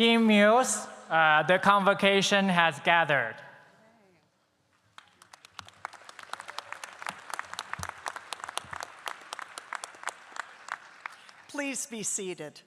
Dean Mills, the convocation has gathered. Please be seated.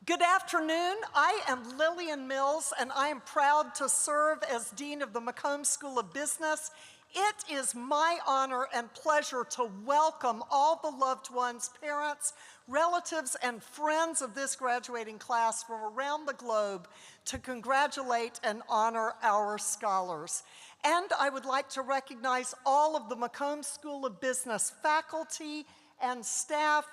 Good afternoon. I am Lillian Mills, and I am proud to serve as Dean of the McCombs School of Business. It is my honor and pleasure to welcome all the loved ones, parents, relatives, and friends of this graduating class from around the globe to congratulate and honor our scholars. And I would like to recognize all of the McCombs School of Business faculty and staff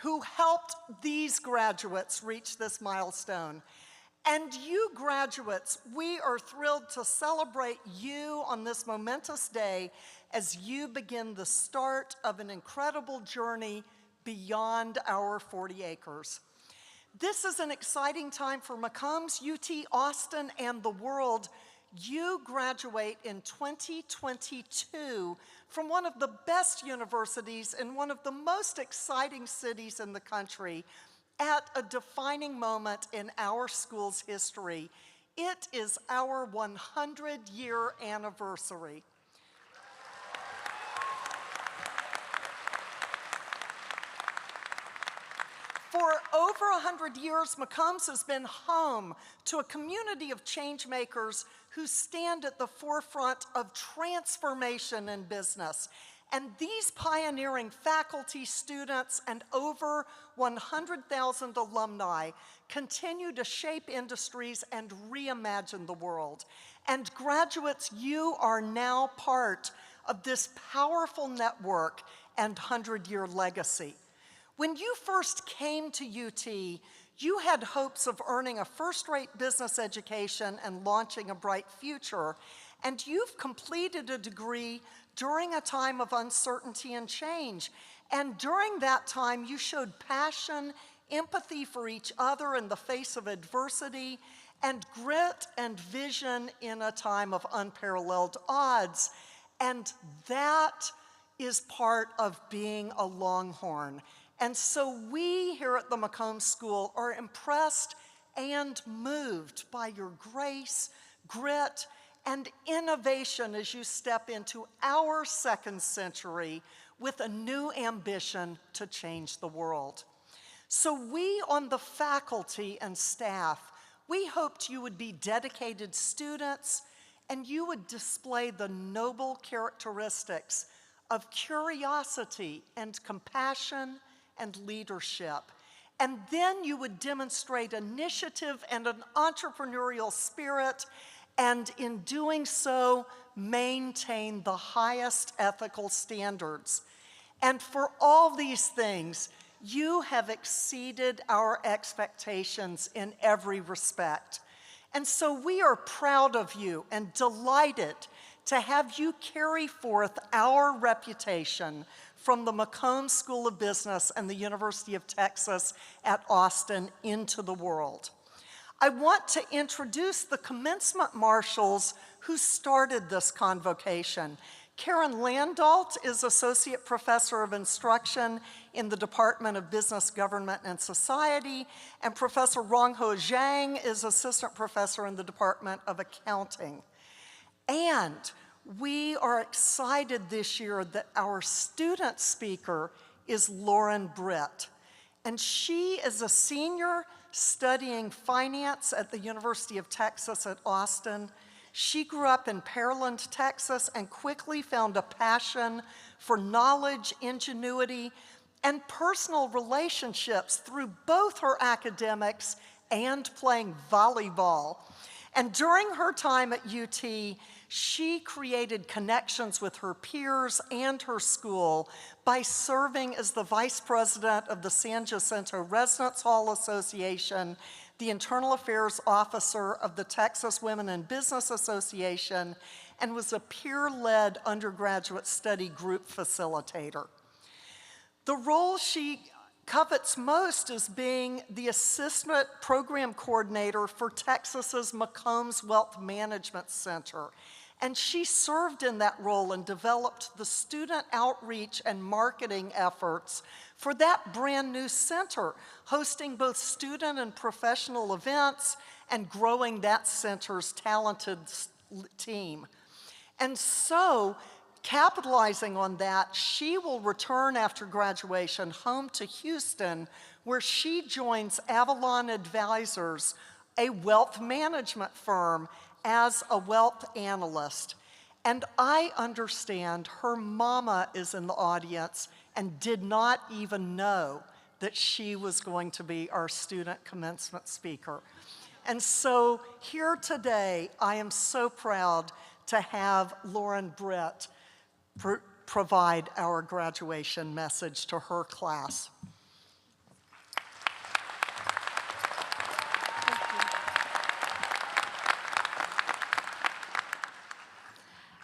who helped these graduates reach this milestone. And you graduates, we are thrilled to celebrate you on this momentous day as you begin the start of an incredible journey beyond our 40 acres. This is an exciting time for McCombs, UT Austin, and the world. You graduate in 2022 from one of the best universities in one of the most exciting cities in the country at a defining moment in our school's history. It is our 100-year anniversary. For over 100 years, McCombs has been home to a community of change makers who stand at the forefront of transformation in business. And these pioneering faculty, students, and over 100,000 alumni continue to shape industries and reimagine the world. And graduates, you are now part of this powerful network and 100-year legacy. When you first came to UT, you had hopes of earning a first-rate business education and launching a bright future, and you've completed a degree during a time of uncertainty and change. And during that time, you showed passion, empathy for each other in the face of adversity, and grit and vision in a time of unparalleled odds. And that is part of being a Longhorn. And so we here at the McCombs School are impressed and moved by your grace, grit, and innovation as you step into our second century with a new ambition to change the world. So we on the faculty and staff, we hoped you would be dedicated students and you would display the noble characteristics of curiosity and compassion and leadership. And then you would demonstrate initiative and an entrepreneurial spirit, and in doing so, maintain the highest ethical standards. And for all these things, you have exceeded our expectations in every respect. And so we are proud of you and delighted to have you carry forth our reputation from the McCombs School of Business and the University of Texas at Austin into the world. I want to introduce the commencement marshals who started this convocation. Karen Landault is Associate Professor of Instruction in the Department of Business, Government, and Society, and Professor Rongho Zhang is Assistant Professor in the Department of Accounting. And we are excited this year that our student speaker is Lauren Britt. And she is a senior studying finance at the University of Texas at Austin. She grew up in Pearland, Texas, and quickly found a passion for knowledge, ingenuity, and personal relationships through both her academics and playing volleyball. And during her time at UT, she created connections with her peers and her school by serving as the vice president of the San Jacinto Residence Hall Association, the internal affairs officer of the Texas Women in Business Association, and was a peer-led undergraduate study group facilitator. The role she covets most is being the assistant program coordinator for Texas's McCombs Wealth Management Center. And she served in that role and developed the student outreach and marketing efforts for that brand new center, hosting both student and professional events and growing that center's talented team. And so, capitalizing on that, she will return after graduation home to Houston, where she joins Avalon Advisors, a wealth management firm, as a wealth analyst. And I understand her mama is in the audience and did not even know that she was going to be our student commencement speaker. And so here today, I am so proud to have Lauren Britt provide our graduation message to her class.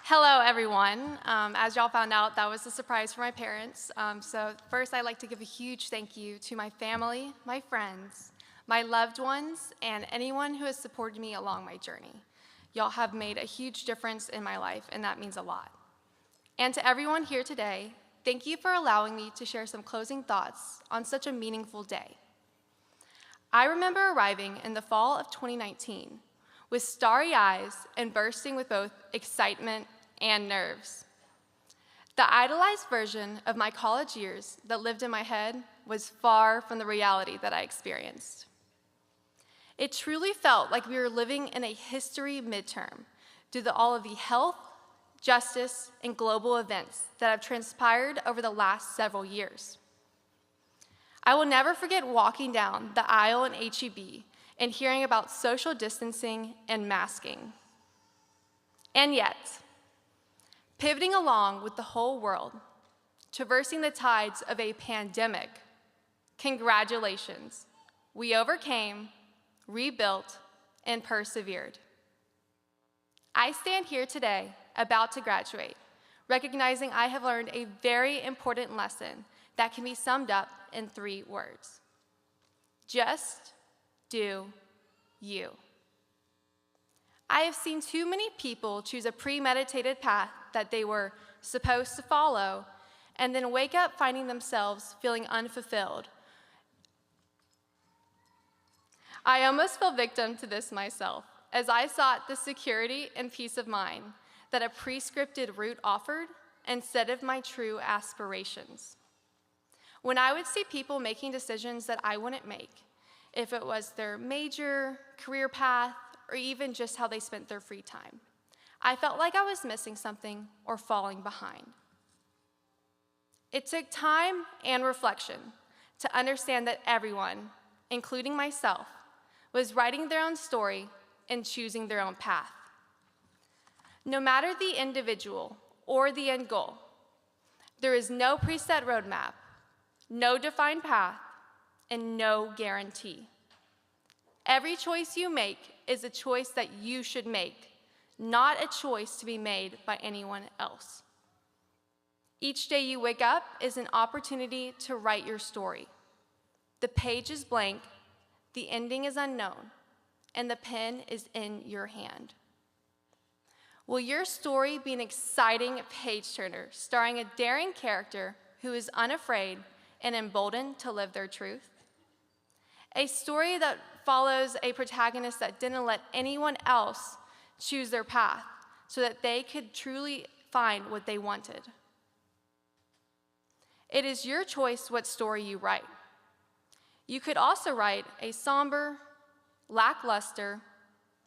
Hello, everyone. As y'all found out, that was a surprise for my parents. So first, I'd like to give a huge thank you to my family, my friends, my loved ones, and anyone who has supported me along my journey. Y'all have made a huge difference in my life, and that means a lot. And to everyone here today, thank you for allowing me to share some closing thoughts on such a meaningful day. I remember arriving in the fall of 2019 with starry eyes and bursting with both excitement and nerves. The idolized version of my college years that lived in my head was far from the reality that I experienced. It truly felt like we were living in a history midterm due to all of the health, justice, and global events that have transpired over the last several years. I will never forget walking down the aisle in HEB and hearing about social distancing and masking. And yet, pivoting along with the whole world, traversing the tides of a pandemic, congratulations, we overcame, rebuilt, and persevered. I stand here today, about to graduate, recognizing I have learned a very important lesson that can be summed up in 3 words. Just do you. I have seen too many people choose a premeditated path that they were supposed to follow and then wake up finding themselves feeling unfulfilled. I almost fell victim to this myself as I sought the security and peace of mind that a prescripted route offered instead of my true aspirations. When I would see people making decisions that I wouldn't make, if it was their major, career path, or even just how they spent their free time, I felt like I was missing something or falling behind. It took time and reflection to understand that everyone, including myself, was writing their own story and choosing their own path. No matter the individual or the end goal, there is no preset roadmap, no defined path, and no guarantee. Every choice you make is a choice that you should make, not a choice to be made by anyone else. Each day you wake up is an opportunity to write your story. The page is blank, the ending is unknown, and the pen is in your hand. Will your story be an exciting page-turner starring a daring character who is unafraid and emboldened to live their truth? A story that follows a protagonist that didn't let anyone else choose their path so that they could truly find what they wanted. It is your choice what story you write. You could also write a somber, lackluster,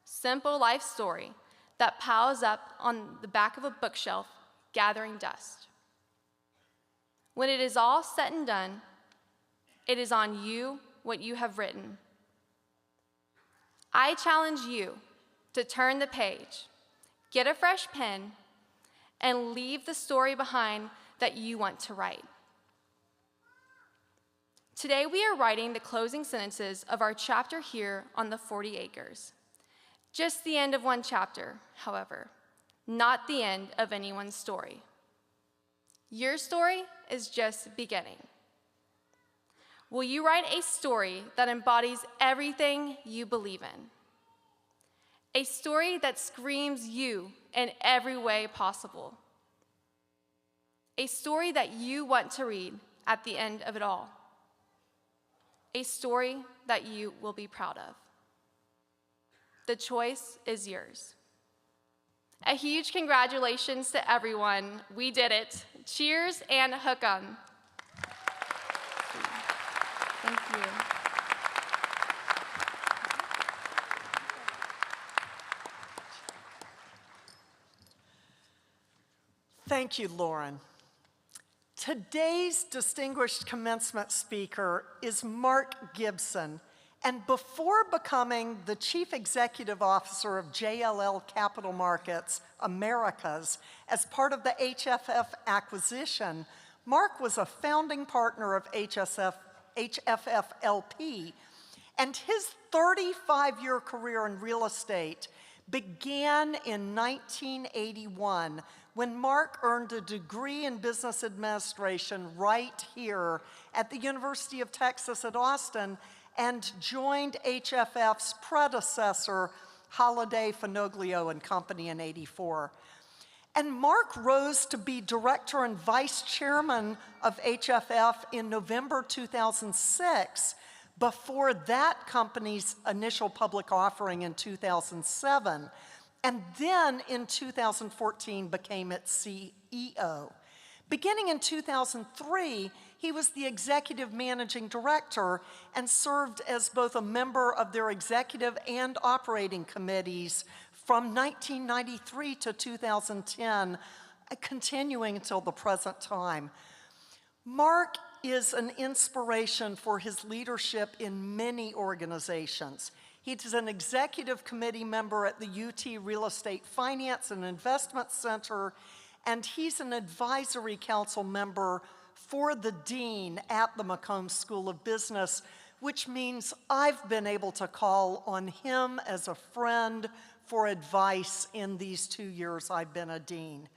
simple life story that piles up on the back of a bookshelf, gathering dust. When it is all said and done, it is on you what you have written. I challenge you to turn the page, get a fresh pen, and leave the story behind that you want to write. Today we are writing the closing sentences of our chapter here on the 40 acres. Just the end of one chapter, however, not the end of anyone's story. Your story is just beginning. Will you write a story that embodies everything you believe in? A story that screams you in every way possible. A story that you want to read at the end of it all. A story that you will be proud of. The choice is yours. A huge congratulations to everyone. We did it. Cheers and hook 'em. Thank you. Thank you, Lauren. Today's distinguished commencement speaker is Mark Gibson, and before becoming the Chief Executive Officer of JLL Capital Markets Americas as part of the HFF acquisition, Mark was a founding partner of HFF LP, and his 35-year career in real estate began in 1981 when Mark earned a degree in business administration right here at the University of Texas at Austin and joined HFF's predecessor, Holliday, Finoglio and Company in '84. And Mark rose to be director and vice chairman of HFF in November 2006, before that company's initial public offering in 2007, and then in 2014 became its CEO. Beginning in 2003, he was the executive managing director and served as both a member of their executive and operating committees from 1993 to 2010, continuing until the present time. Mark is an inspiration for his leadership in many organizations. He's an executive committee member at the UT Real Estate Finance and Investment Center, and he's an advisory council member for the dean at the McCombs School of Business, which means I've been able to call on him as a friend for advice in these 2 years I've been a dean.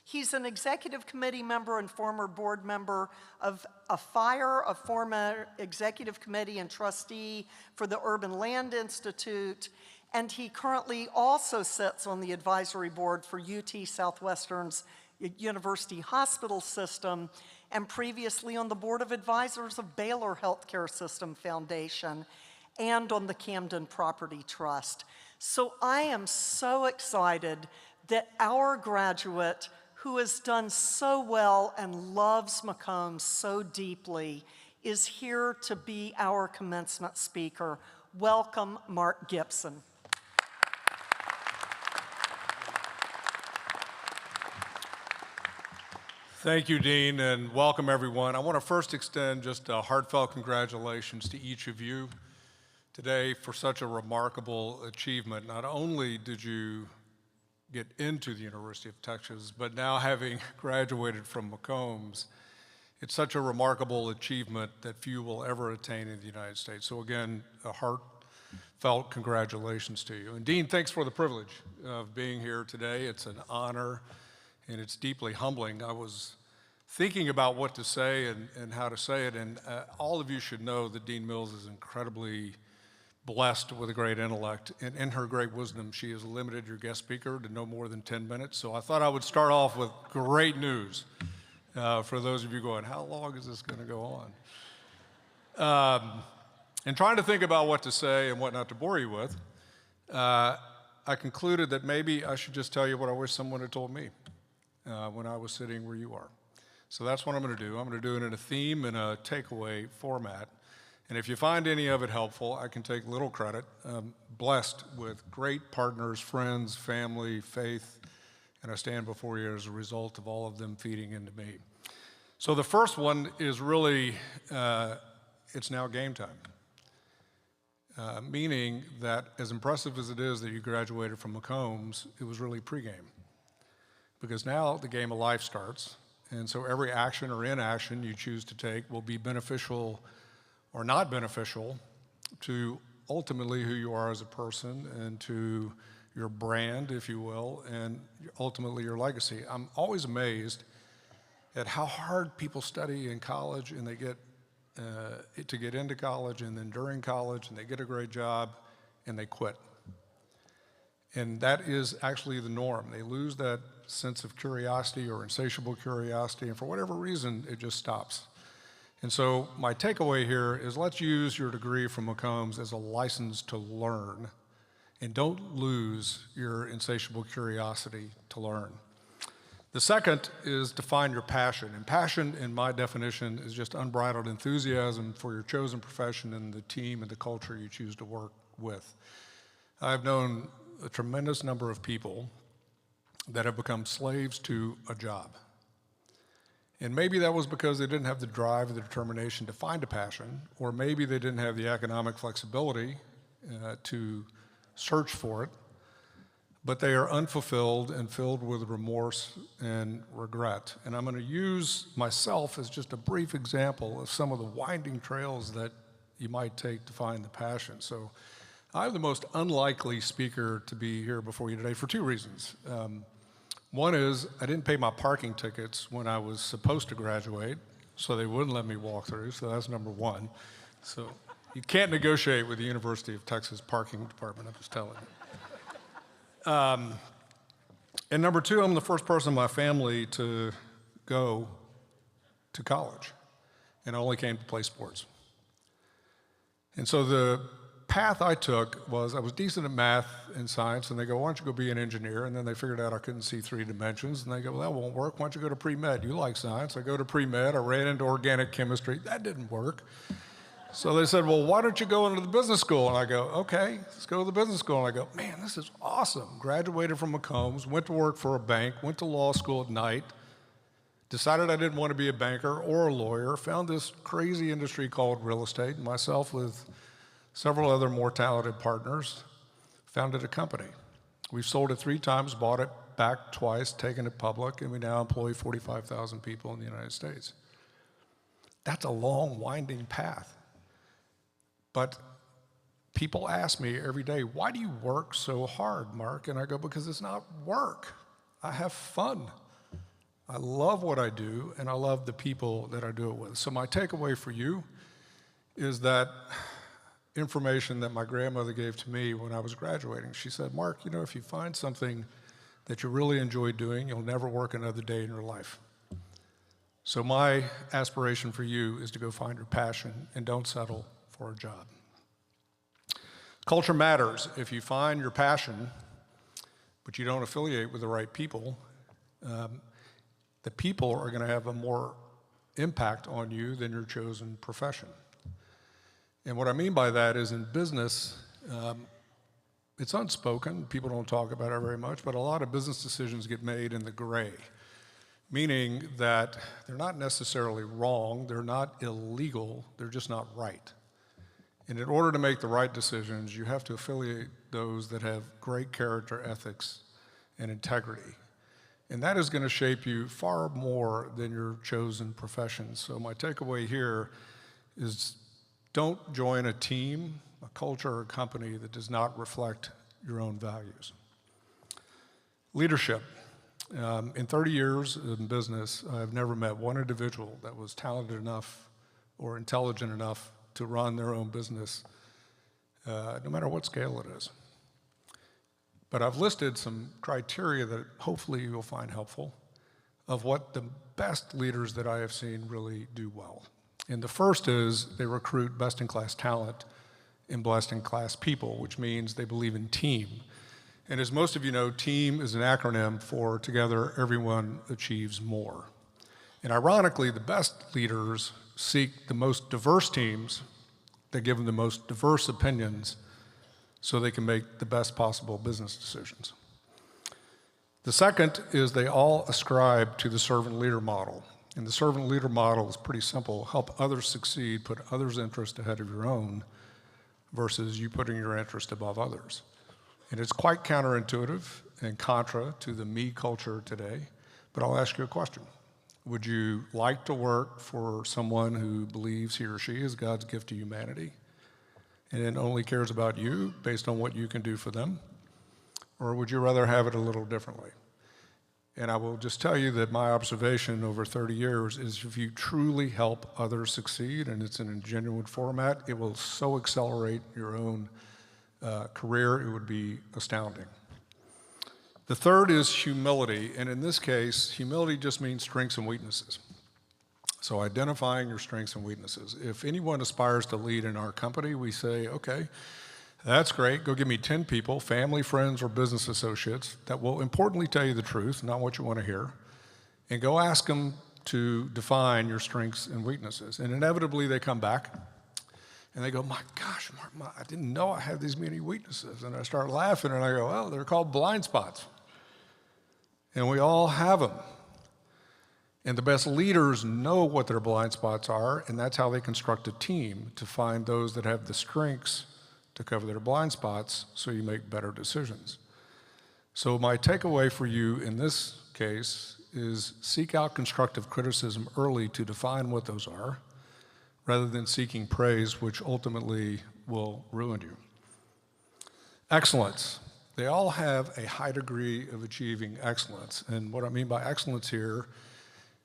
He's an executive committee member and former board member of AFIRE, a former executive committee and trustee for the Urban Land Institute, and he currently also sits on the advisory board for UT Southwestern's University Hospital System, and previously on the board of advisors of Baylor Healthcare System Foundation and on the Camden Property Trust. So I am so excited that our graduate, who has done so well and loves McCombs so deeply, is here to be our commencement speaker. Welcome, Mark Gibson. Thank you, Dean, and welcome everyone. I want to first extend just a heartfelt congratulations to each of you today for such a remarkable achievement. Not only did you get into the University of Texas, but now having graduated from McCombs, it's such a remarkable achievement that few will ever attain in the United States. So again, a heartfelt congratulations to you. And Dean, thanks for the privilege of being here today. It's an honor and it's deeply humbling. I was thinking about what to say and how to say it, and all of you should know that Dean Mills is incredibly blessed with a great intellect, and in her great wisdom, she has limited your guest speaker to no more than 10 minutes. So I thought I would start off with great news for those of you going, how long is this going to go on? And trying to think about what to say and what not to bore you with, I concluded that maybe I should just tell you what I wish someone had told me when I was sitting where you are. So that's what I'm going to do. I'm going to do it in a theme and a takeaway format. And if you find any of it helpful, I can take little credit. I'm blessed with great partners, friends, family, faith, and I stand before you as a result of all of them feeding into me. So the first one is really, it's now game time. Meaning that as impressive as it is that you graduated from McCombs, it was really pregame. Because now the game of life starts, and so every action or inaction you choose to take will be beneficial or not beneficial to ultimately who you are as a person and to your brand, if you will, and ultimately your legacy. I'm always amazed at how hard people study in college and they get to get into college, and then during college and they get a great job and they quit. And that is actually the norm. They lose that sense of curiosity or insatiable curiosity, and for whatever reason, it just stops. And so my takeaway here is let's use your degree from McCombs as a license to learn, and don't lose your insatiable curiosity to learn. The second is to find your passion. And passion, in my definition, is just unbridled enthusiasm for your chosen profession and the team and the culture you choose to work with. I've known a tremendous number of people that have become slaves to a job. And maybe that was because they didn't have the drive or the determination to find a passion, or maybe they didn't have the economic flexibility to search for it, but they are unfulfilled and filled with remorse and regret. And I'm going to use myself as just a brief example of some of the winding trails that you might take to find the passion. So I'm the most unlikely speaker to be here before you today for two reasons. One is I didn't pay my parking tickets when I was supposed to graduate, so they wouldn't let me walk through, so that's number one. So you can't negotiate with the University of Texas parking department, I'm just telling you. And number two, I'm the first person in my family to go to college, and I only came to play sports. And so the path I took was I was decent at math and science, and they go, why don't you go be an engineer? And then they figured out I couldn't see 3 dimensions, and they go, well, that won't work. Why don't you go to pre-med? You like science. I go to pre-med. I ran into organic chemistry. That didn't work. So they said, well, why don't you go into the business school? And I go, okay, let's go to the business school. And I go, man, this is awesome. Graduated from McCombs, went to work for a bank, went to law school at night, decided I didn't want to be a banker or a lawyer, found this crazy industry called real estate, and myself with several other more talented partners founded a company. We've sold it 3 times, bought it back twice, taken it public, and we now employ 45,000 people in the United States. That's a long, winding path. But people ask me every day, why do you work so hard, Mark? And I go, because it's not work. I have fun. I love what I do, and I love the people that I do it with. So my takeaway for you is that information that my grandmother gave to me when I was graduating. She said, Mark, you know, if you find something that you really enjoy doing, you'll never work another day in your life. So my aspiration for you is to go find your passion and don't settle for a job. Culture matters. If you find your passion, but you don't affiliate with the right people, the people are going to have a more impact on you than your chosen profession. And what I mean by that is in business, it's unspoken. People don't talk about it very much, but a lot of business decisions get made in the gray, meaning that they're not necessarily wrong, they're not illegal, they're just not right. And in order to make the right decisions, you have to affiliate those that have great character, ethics, and integrity. And that is going to shape you far more than your chosen profession. So my takeaway here is don't join a team, a culture, or a company that does not reflect your own values. Leadership. In 30 years in business, I've never met one individual that was talented enough or intelligent enough to run their own business, no matter what scale it is. But I've listed some criteria that hopefully you'll find helpful of what the best leaders that I have seen really do well. And the first is they recruit best-in-class talent and best-in-class people, which means they believe in team. And as most of you know, team is an acronym for together everyone achieves more. And ironically, the best leaders seek the most diverse teams that give them the most diverse opinions so they can make the best possible business decisions. The second is they all ascribe to the servant leader model. And the servant leader model is pretty simple. Help others succeed, put others' interest ahead of your own versus you putting your interest above others. And it's quite counterintuitive and contra to the me culture today, but I'll ask you a question. Would you like to work for someone who believes he or she is God's gift to humanity and only cares about you based on what you can do for them? Or would you rather have it a little differently? And I will just tell you that my observation over 30 years is if you truly help others succeed, and it's in a genuine format, it will so accelerate your own career, it would be astounding. The third is humility, and in this case, humility just means strengths and weaknesses. So identifying your strengths and weaknesses. If anyone aspires to lead in our company, we say, okay, that's great, go give me 10 people, family, friends, or business associates, that will importantly tell you the truth, not what you want to hear, and go ask them to define your strengths and weaknesses. And inevitably they come back, and they go, my gosh, Mark, I didn't know I had these many weaknesses. And I start laughing, and I go, well, they're called blind spots. And we all have them. And the best leaders know what their blind spots are, and that's how they construct a team to find those that have the strengths to cover their blind spots so you make better decisions. So my takeaway for you in this case is seek out constructive criticism early to define what those are, rather than seeking praise, which ultimately will ruin you. Excellence. They all have a high degree of achieving excellence. And what I mean by excellence here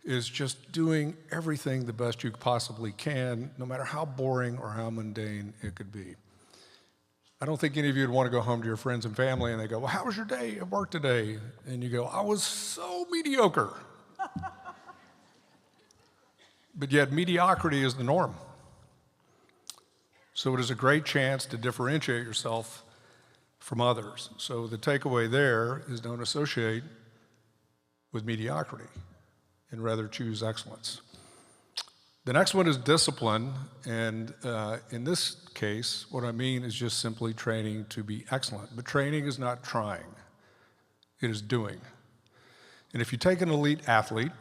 is just doing everything the best you possibly can, no matter how boring or how mundane it could be. I don't think any of you would want to go home to your friends and family and they go, well, how was your day at work today? And you go, I was so mediocre. But yet mediocrity is the norm. So it is a great chance to differentiate yourself from others. So the takeaway there is don't associate with mediocrity and rather choose excellence. The next one is discipline, and in this case, what I mean is just simply training to be excellent. But training is not trying, it is doing. And if you take an elite athlete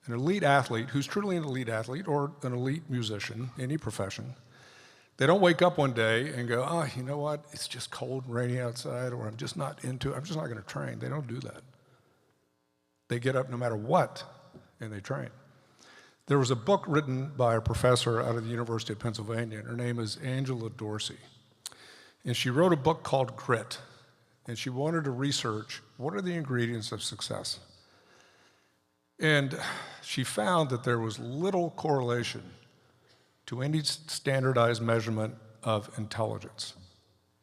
who's truly an elite athlete or an elite musician, any profession, they don't wake up one day and go, oh, you know what, it's just cold and rainy outside, or I'm just not going to train. They don't do that. They get up no matter what, and they train. There was a book written by a professor out of the University of Pennsylvania, and her name is Angela Dorsey. And she wrote a book called Grit, and she wanted to research what are the ingredients of success. And she found that there was little correlation to any standardized measurement of intelligence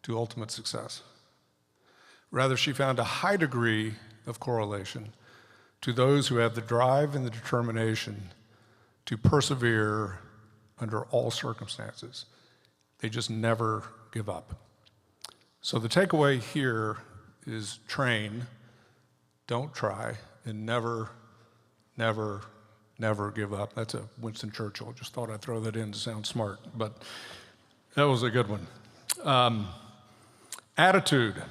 to ultimate success. Rather, she found a high degree of correlation to those who have the drive and the determination to persevere under all circumstances. They just never give up. So the takeaway here is train, don't try, and never, never, never give up. That's a Winston Churchill. Just thought I'd throw that in to sound smart, but that was a good one. Attitude.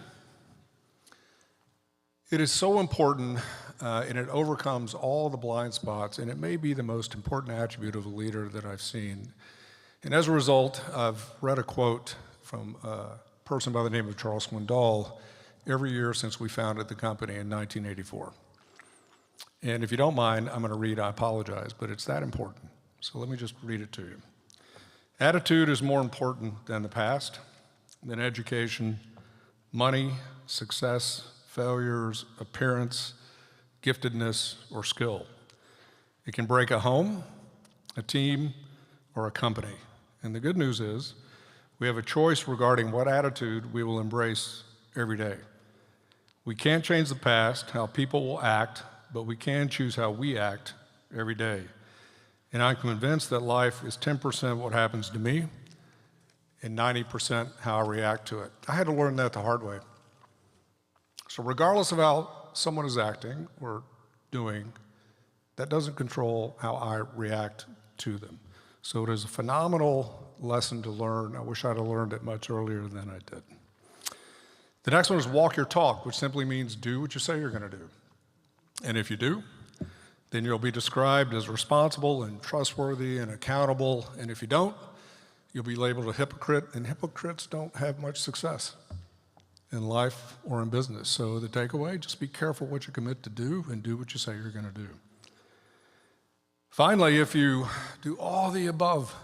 It is so important, and it overcomes all the blind spots, and it may be the most important attribute of a leader that I've seen. And as a result, I've read a quote from a person by the name of Charles Swindoll every year since we founded the company in 1984. And if you don't mind, I'm going to read, I apologize, but it's that important. So let me just read it to you. Attitude is more important than the past, than education, money, success, failures, appearance, giftedness, or skill. It can break a home, a team, or a company. And the good news is we have a choice regarding what attitude we will embrace every day. We can't change the past, how people will act, but we can choose how we act every day. And I'm convinced that life is 10% what happens to me and 90% how I react to it. I had to learn that the hard way. So regardless of how someone is acting or doing, that doesn't control how I react to them. So it is a phenomenal lesson to learn. I wish I'd have learned it much earlier than I did. The next one is walk your talk, which simply means do what you say you're going to do. And if you do, then you'll be described as responsible and trustworthy and accountable. And if you don't, you'll be labeled a hypocrite, and hypocrites don't have much success in life or in business. So the takeaway, just be careful what you commit to do and do what you say you're going to do. Finally, if you do all the above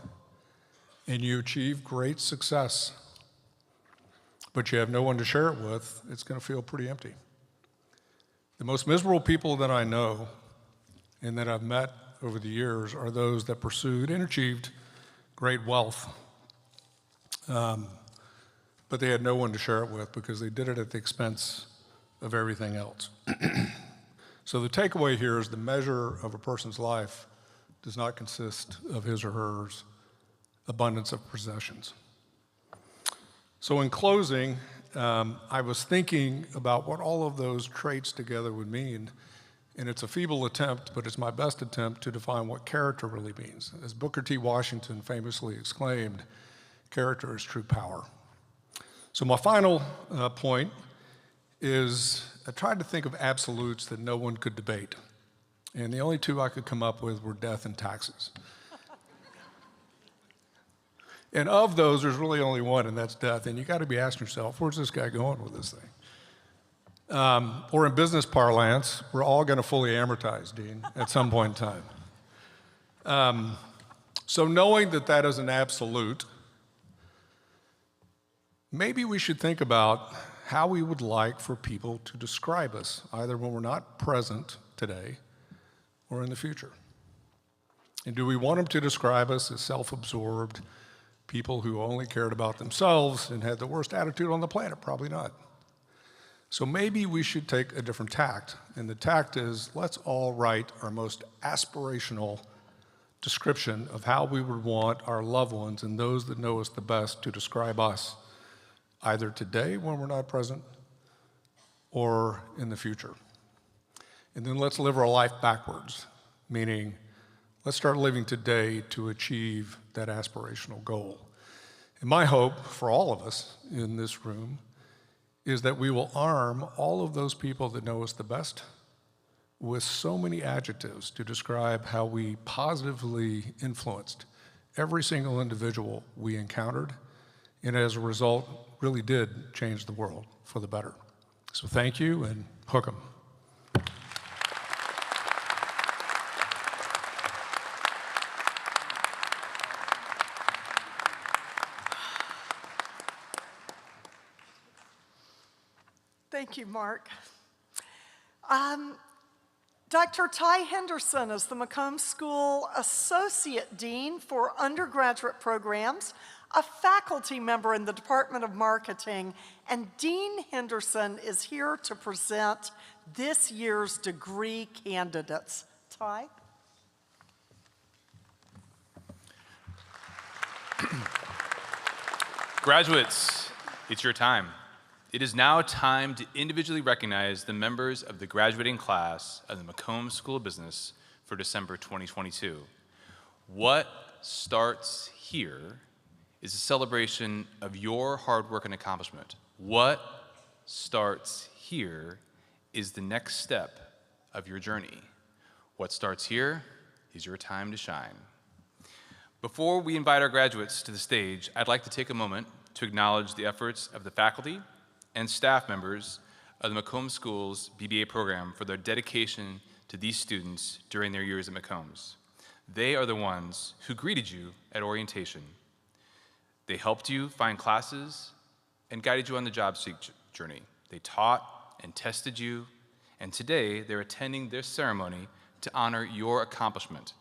and you achieve great success, but you have no one to share it with, it's going to feel pretty empty. The most miserable people that I know and that I've met over the years are those that pursued and achieved great wealth, but they had no one to share it with because they did it at the expense of everything else. So the takeaway here is the measure of a person's life does not consist of his or her abundance of possessions. So in closing, I was thinking about what all of those traits together would mean, and it's a feeble attempt, but it's my best attempt to define what character really means. As Booker T. Washington famously exclaimed, character is true power. So my final point is I tried to think of absolutes that no one could debate, and the only two I could come up with were death and taxes. And of those, there's really only one, and that's death. And you got to be asking yourself, where's this guy going with this thing? Or in business parlance, we're all going to fully amortize, Dean, at some point in time. So knowing that that is an absolute, maybe we should think about how we would like for people to describe us, either when we're not present today or in the future. And do we want them to describe us as self-absorbed, people who only cared about themselves and had the worst attitude on the planet? Probably not. So maybe we should take a different tact. And the tact is, let's all write our most aspirational description of how we would want our loved ones and those that know us the best to describe us, either today when we're not present or in the future. And then let's live our life backwards, meaning let's start living today to achieve that aspirational goal. And my hope for all of us in this room is that we will arm all of those people that know us the best with so many adjectives to describe how we positively influenced every single individual we encountered, and as a result, really did change the world for the better. So thank you, and hook 'em. Thank you, Mark. Dr. Ty Henderson is the McCombs School Associate Dean for Undergraduate Programs, a faculty member in the Department of Marketing, and Dean Henderson is here to present this year's degree candidates. Ty? Graduates, it's your time. It is now time to individually recognize the members of the graduating class of the McCombs School of Business for December 2022. What starts here is a celebration of your hard work and accomplishment. What starts here is the next step of your journey. What starts here is your time to shine. Before we invite our graduates to the stage, I'd like to take a moment to acknowledge the efforts of the faculty and staff members of the McCombs School's BBA program for their dedication to these students during their years at McCombs. They are the ones who greeted you at orientation. They helped you find classes and guided you on the job seek journey. They taught and tested you, and today they're attending this ceremony to honor your accomplishment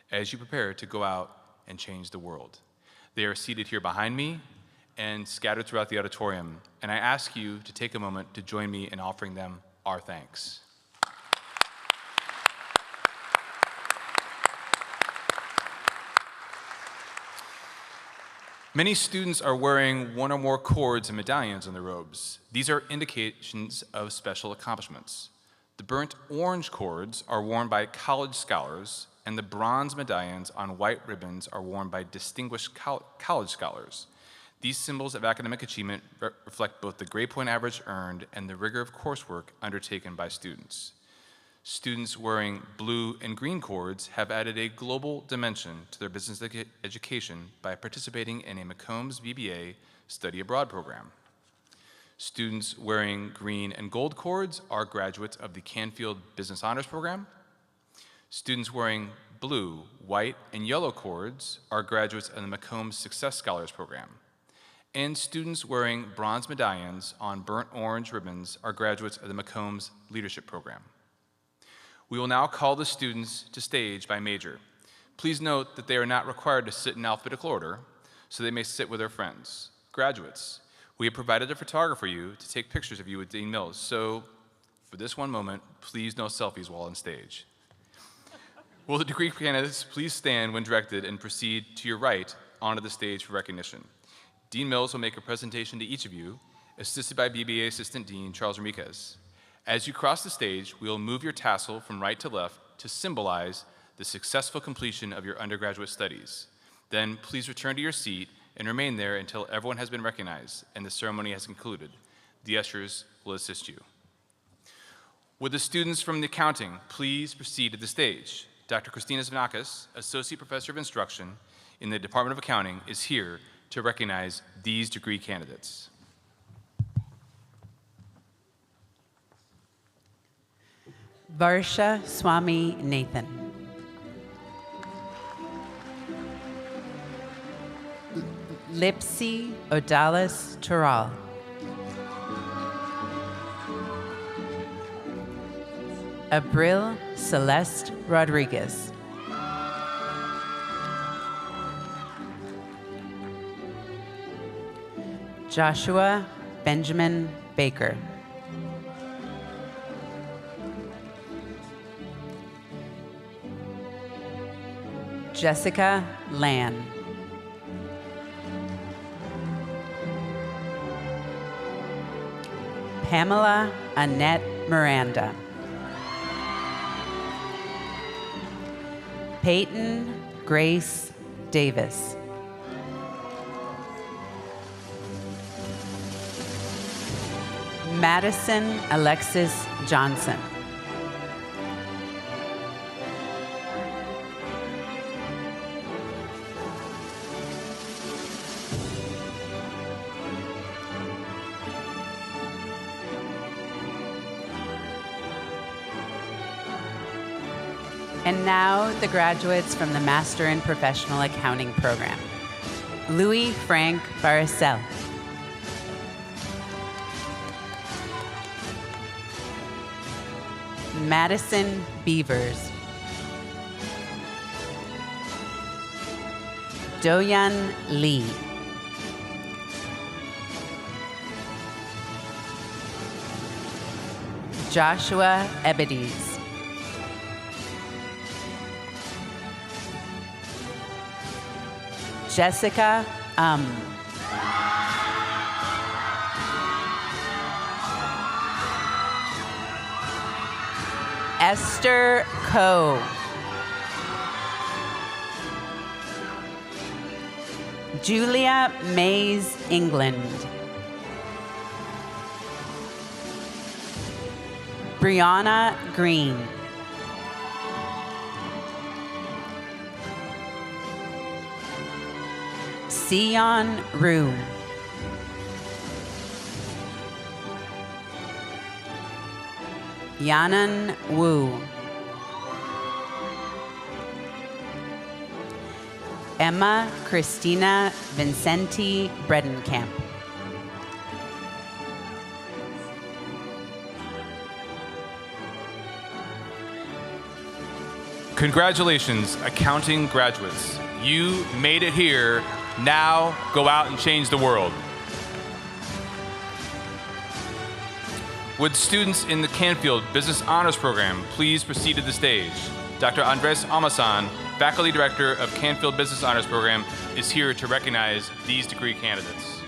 as you prepare to go out and change the world. They are seated here behind me and scattered throughout the auditorium, and I ask you to take a moment to join me in offering them our thanks. Many students are wearing one or more cords and medallions on their robes. These are indications of special accomplishments. The burnt orange cords are worn by college scholars, and the bronze medallions on white ribbons are worn by distinguished college scholars. These symbols of academic achievement reflect both the grade point average earned and the rigor of coursework undertaken by students. Students wearing blue and green cords have added a global dimension to their business education by participating in a McCombs BBA study abroad program. Students wearing green and gold cords are graduates of the Canfield Business Honors Program. Students wearing blue, white, and yellow cords are graduates of the McCombs Success Scholars Program. And students wearing bronze medallions on burnt orange ribbons are graduates of the McCombs Leadership Program. We will now call the students to stage by major. Please note that they are not required to sit in alphabetical order, so they may sit with their friends. Graduates, we have provided a photographer for you to take pictures of you with Dean Mills, so For this one moment, please no selfies while on stage. Will the degree candidates please stand when directed and proceed to your right onto the stage for recognition. Dean Mills will make a presentation to each of you, assisted by BBA Assistant Dean Charles Enriquez. As you cross the stage, we will move your tassel from right to left to symbolize the successful completion of your undergraduate studies. Then please return to your seat and remain there until everyone has been recognized and the ceremony has concluded. The ushers will assist you. Would the students from the accounting please proceed to the stage? Dr. Christina Zvanakis, Associate Professor of Instruction in the Department of Accounting, is here to recognize these degree candidates. Varsha Swami Nathan. Lipsy Odalis Tural. Abril Celeste Rodriguez. Joshua Benjamin Baker. Jessica Lan. Pamela Annette Miranda. Peyton Grace Davis. Madison Alexis Johnson. And now the graduates from the Master in Professional Accounting program. Louis Frank Barcel. Madison Beavers. Doyan Lee. Joshua Ebides. Jessica Esther Coe. Julia Mays England. Brianna Green. Sion Rue. Yanan Wu. Emma Christina Vincenti Bredenkamp. Congratulations, accounting graduates. You made it here. Now go out and change the world. Would students in the Canfield Business Honors Program please proceed to the stage? Dr. Andres Amasan, Faculty Director of Canfield Business Honors Program, is here to recognize these degree candidates.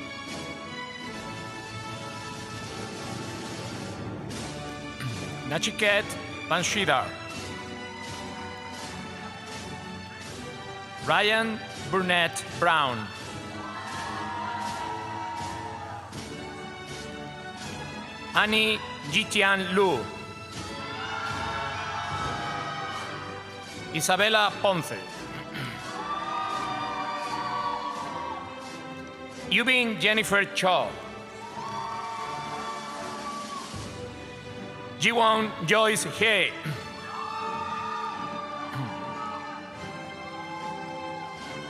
Nachiket Banshidar. Ryan Burnett Brown. Annie Jitian Lu. Isabela Ponce. Yubin Jennifer Cho. Jiwon Joyce He.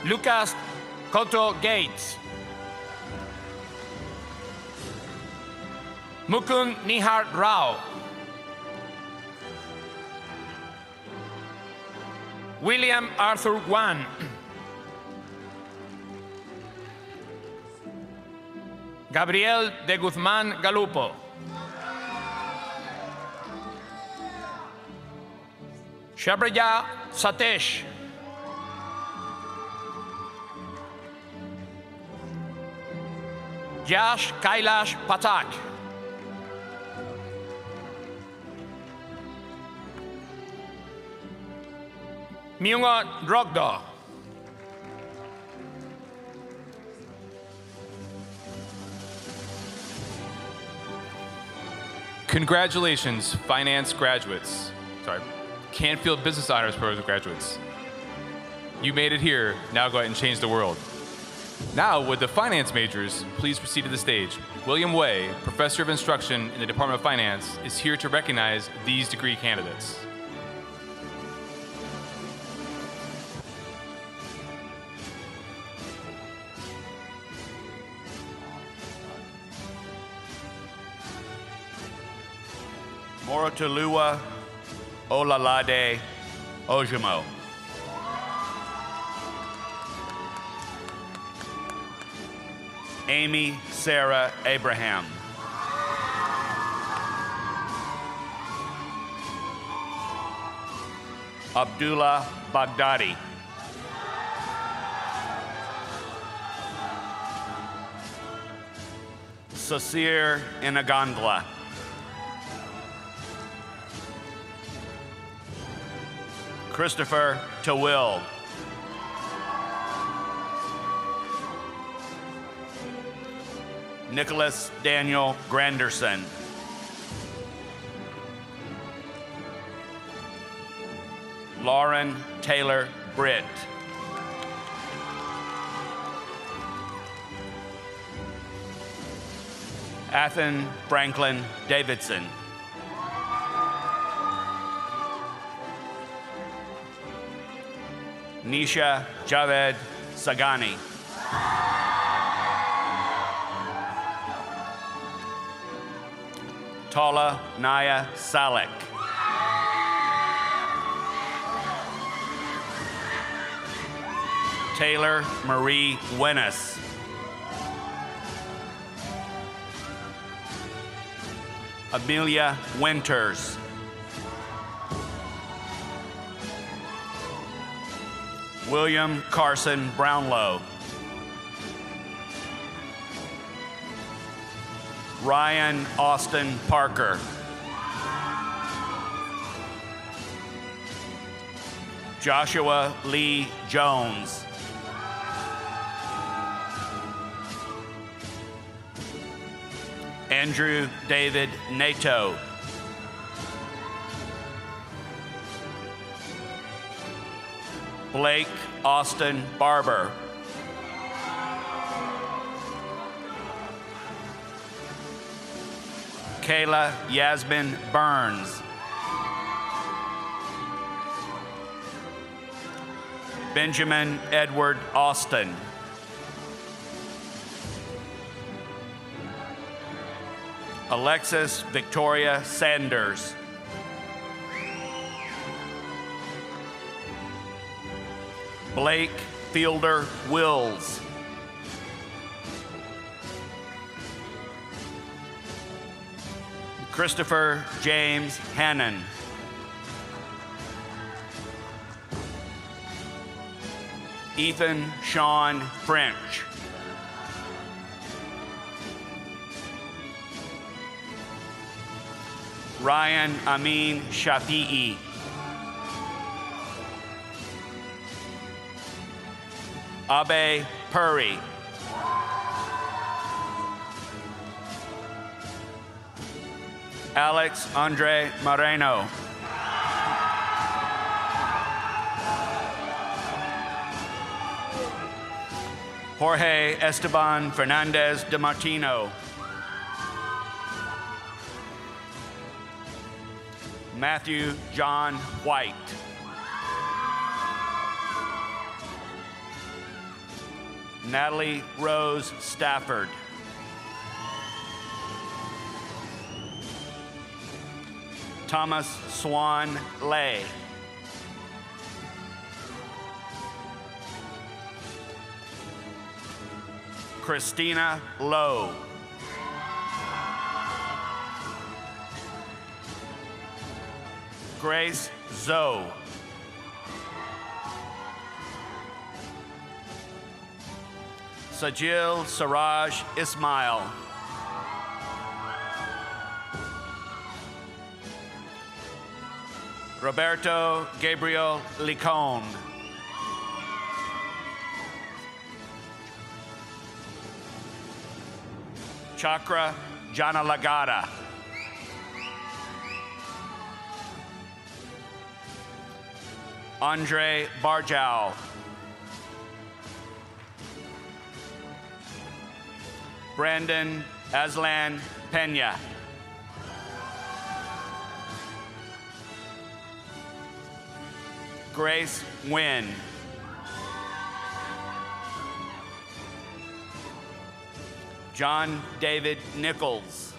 Lucas Cotto Gates. Mukund Nihar Rao. William Arthur Wan. Gabriel de Guzman Galupo. Shabraya Satish. Yash Kailash Patak. Myunga Drogdo. Congratulations, finance graduates. Canfield Business Honors Program graduates. You made it here. Now go ahead and change the world. Now, would the finance majors please proceed to the stage? William Way, Professor of Instruction in the Department of Finance, is here to recognize these degree candidates. Morotolua Olalade Ojimo. Amy Sarah Abraham. Abdullah Baghdadi. Sasir Inagandla. Christopher Tawil. Nicholas Daniel Granderson. Lauren Taylor Britt. Athen Franklin Davidson. Nisha Javed Sagani. Tala Naya Salek. Taylor Marie Winnes. Amelia Winters. William Carson Brownlow. Ryan Austin Parker. Joshua Lee Jones. Andrew David Nato. Blake Austin Barber. Kayla Yasmin Burns. Benjamin Edward Austin. Alexis Victoria Sanders. Blake Fielder Wills. Christopher James Hannon. Ethan Sean French. Ryan Amin Shafi'i. Abe Puri. Alex Andre Moreno. Jorge Esteban Fernandez de Martino. Matthew John White. Natalie Rose Stafford. Thomas Swan Lay. Christina Lowe. Grace Zoe. Sajil Siraj Ismail. Roberto Gabriel Licon. Chakra Janalagada. Andre Barjau. Brandon Aslan Pena. Grace Nguyen. John David Nichols.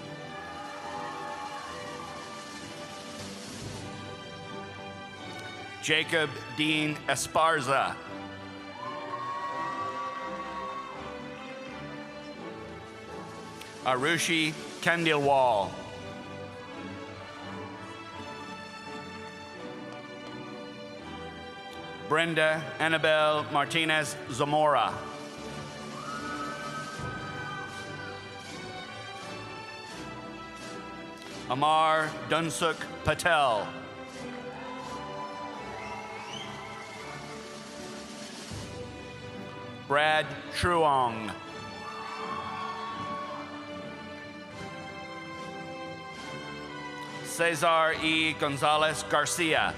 Jacob Dean Esparza. Arushi Kandilwal. Brenda Annabelle Martinez Zamora. Amar Dunsuk Patel. Brad Truong. Cesar E. Gonzalez Garcia.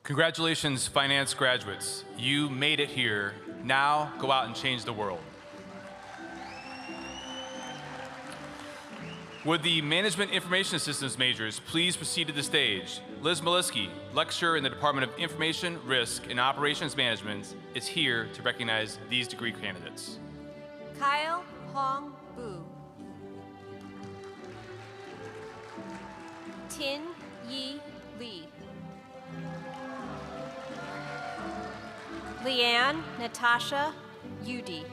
Congratulations, finance graduates. You made it here. Now go out and change the world. Would the Management Information Systems majors please proceed to the stage? Liz Maliski, lecturer in the Department of Information, Risk, and Operations Management, is here to recognize these degree candidates. Kyle Hong Bu. Tin Yi Lee. Leanne Natasha Udi.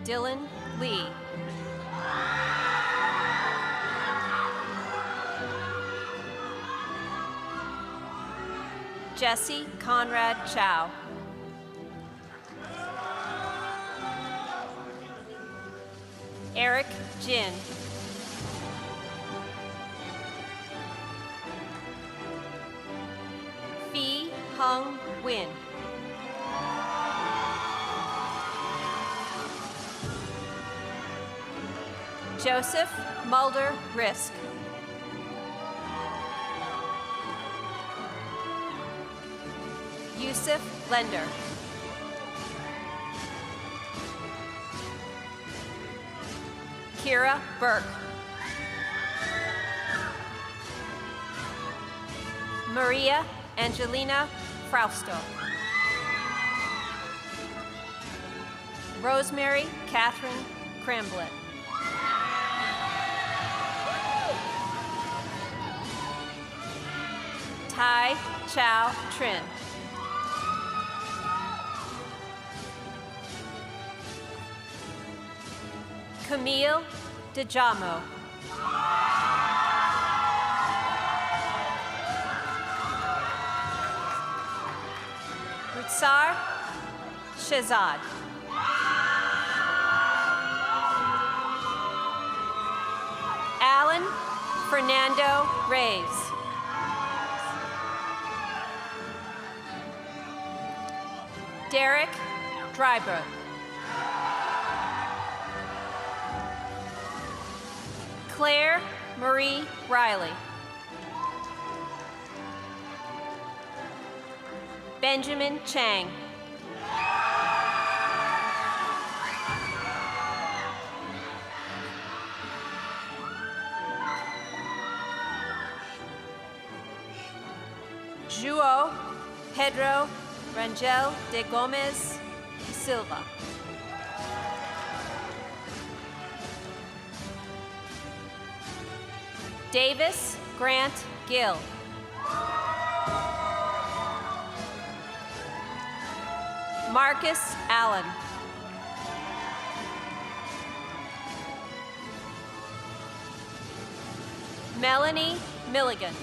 Dylan Lee. Jesse Conrad Chow. Eric Jin. Fee Hung Win. Joseph Mulder Risk. Yusuf Lender. Kira Burke. Maria Angelina Frausto. Rosemary Catherine Cramblett. Tai Chow Trin. Camille DeJamo. Rutsar Shehzad. Alan Fernando Reyes. Derek Drybrook. Claire Marie Riley. Benjamin Chang. João Pedro Rangel de Gomes Silva. Davis Grant Gill. Marcus Allen. Melanie Milligan.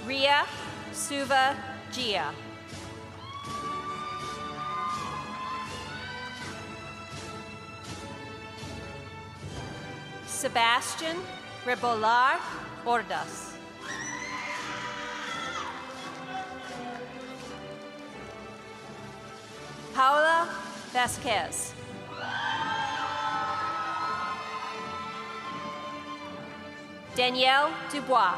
Ria Suva Gia. Sebastian Rebolar Ordas. Paula Vasquez. Danielle Dubois.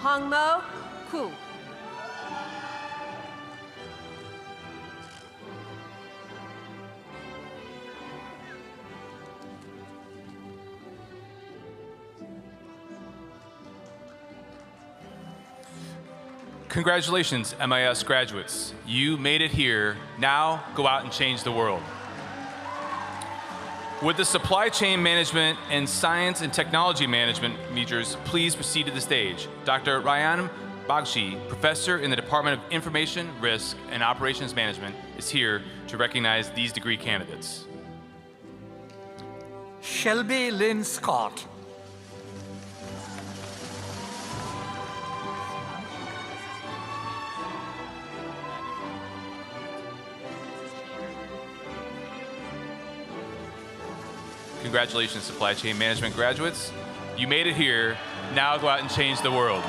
Hongmo Ku. Congratulations, MIS graduates. You made it here. Now go out and change the world. Would the supply chain management and science and technology management majors please proceed to the stage? Dr. Ryan Bagshi, professor in the Department of Information, Risk, and Operations Management, is here to recognize these degree candidates. Shelby Lynn Scott. Congratulations, supply chain management graduates. You made it here. Now go out and change the world.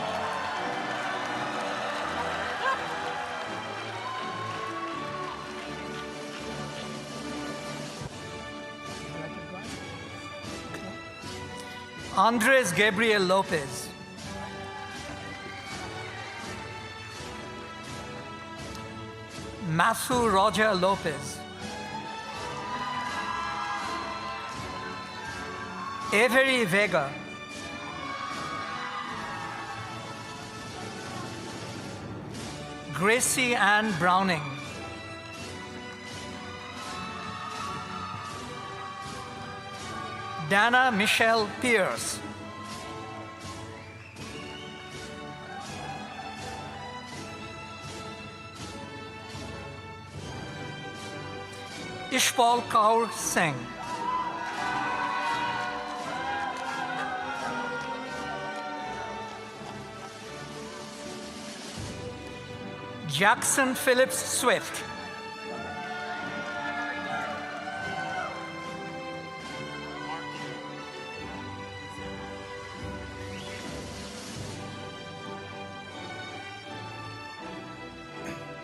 Andres Gabriel Lopez. Matthew Roger Lopez. Avery Vega. Gracie Ann Browning. Dana Michelle Pierce. Ishpal Kaur Singh. Jackson Phillips Swift.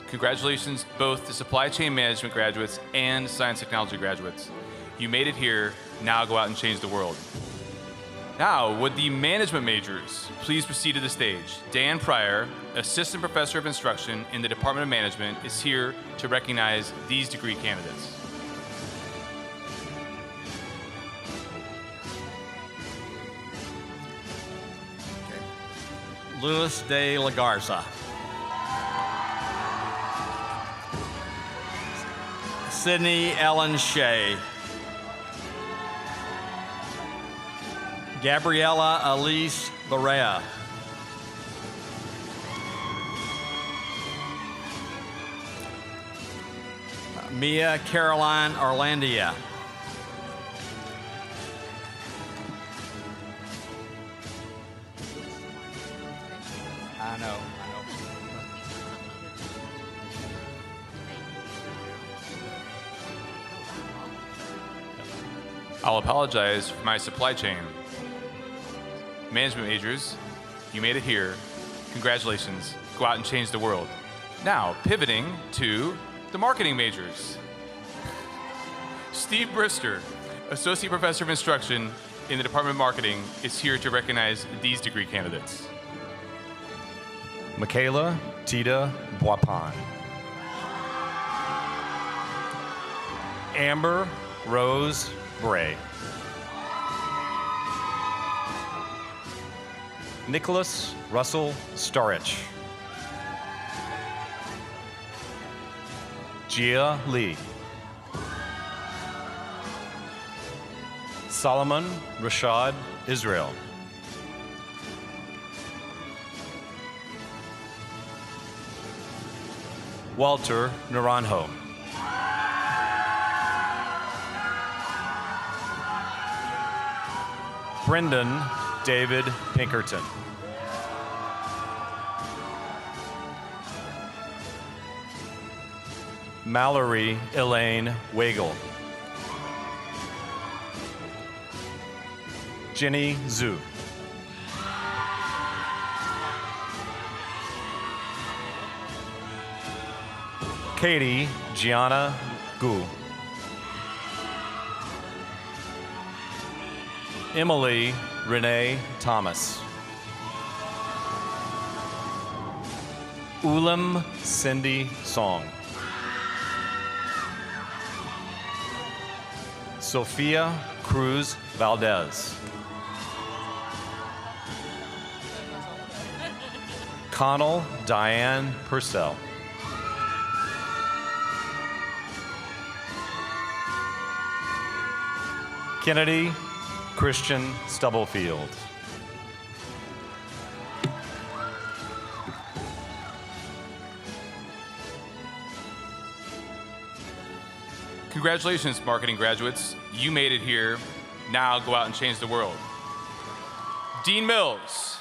Congratulations both to supply chain management graduates and science technology graduates. You made it here. Now go out and change the world. Now, would the management majors please proceed to the stage? Dan Pryor, Assistant Professor of Instruction in the Department of Management, is here to recognize these degree candidates. Luis de la Garza. Sydney Ellen Shea. Gabriela Elise Barea. Mia Caroline Orlandia. I know. I'll apologize for my supply chain. Management majors, you made it here. Congratulations. Go out and change the world. Now, pivoting to the marketing majors. Steve Brister, Associate Professor of Instruction in the Department of Marketing, is here to recognize these degree candidates. Michaela Tita Boipan. Amber Rose Bray. Nicholas Russell Starrich. Jia Lee. Solomon Rashad Israel. Walter Naranjo. Brendan David Pinkerton. Mallory Elaine Wagle. Jenny Zhu. Katie Gianna Gu. Emily Renee Thomas. Ulam Cindy Song. Sophia Cruz Valdez. Connell Diane Purcell. Kennedy Christian Stubblefield. Congratulations, marketing graduates. You made it here. Now go out and change the world. Dean Mills,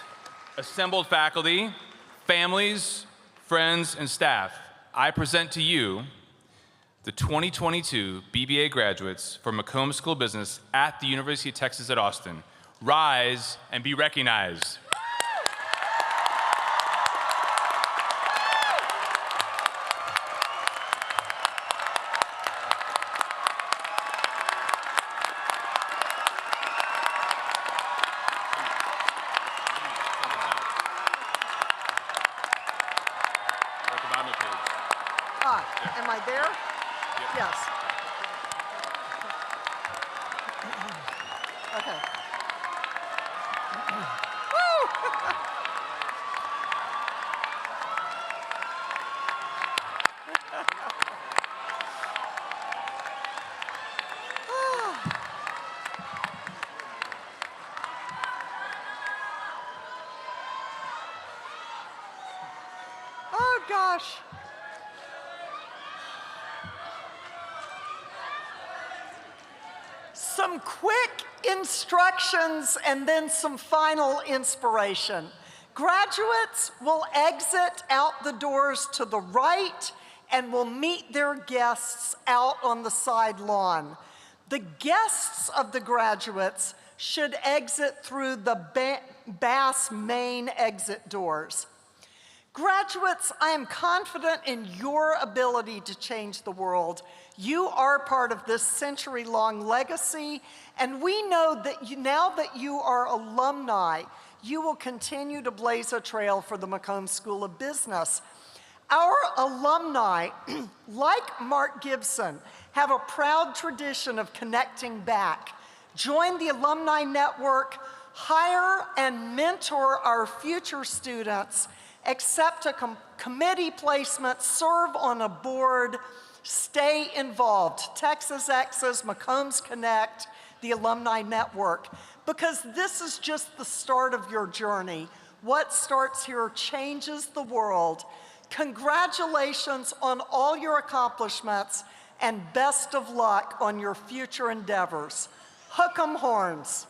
assembled faculty, families, friends, and staff, I present to you the 2022 BBA graduates from McCombs School of Business at the University of Texas at Austin. Rise and be recognized. Am I there? Yes. Okay. Oh, gosh. Some quick instructions and then some final inspiration. Graduates will exit out the doors to the right and will meet their guests out on the side lawn. The guests of the graduates should exit through the Bass main exit doors. Graduates, I am confident in your ability to change the world. You are part of this century-long legacy, and we know that now that you are alumni, you will continue to blaze a trail for the McCombs School of Business. Our alumni, like Mark Gibson, have a proud tradition of connecting back. Join the Alumni Network, hire and mentor our future students, accept a committee placement, serve on a board, stay involved. Texas Access, McCombs Connect, the Alumni Network, because this is just the start of your journey. What starts here changes the world. Congratulations on all your accomplishments and best of luck on your future endeavors. Hook 'em horns.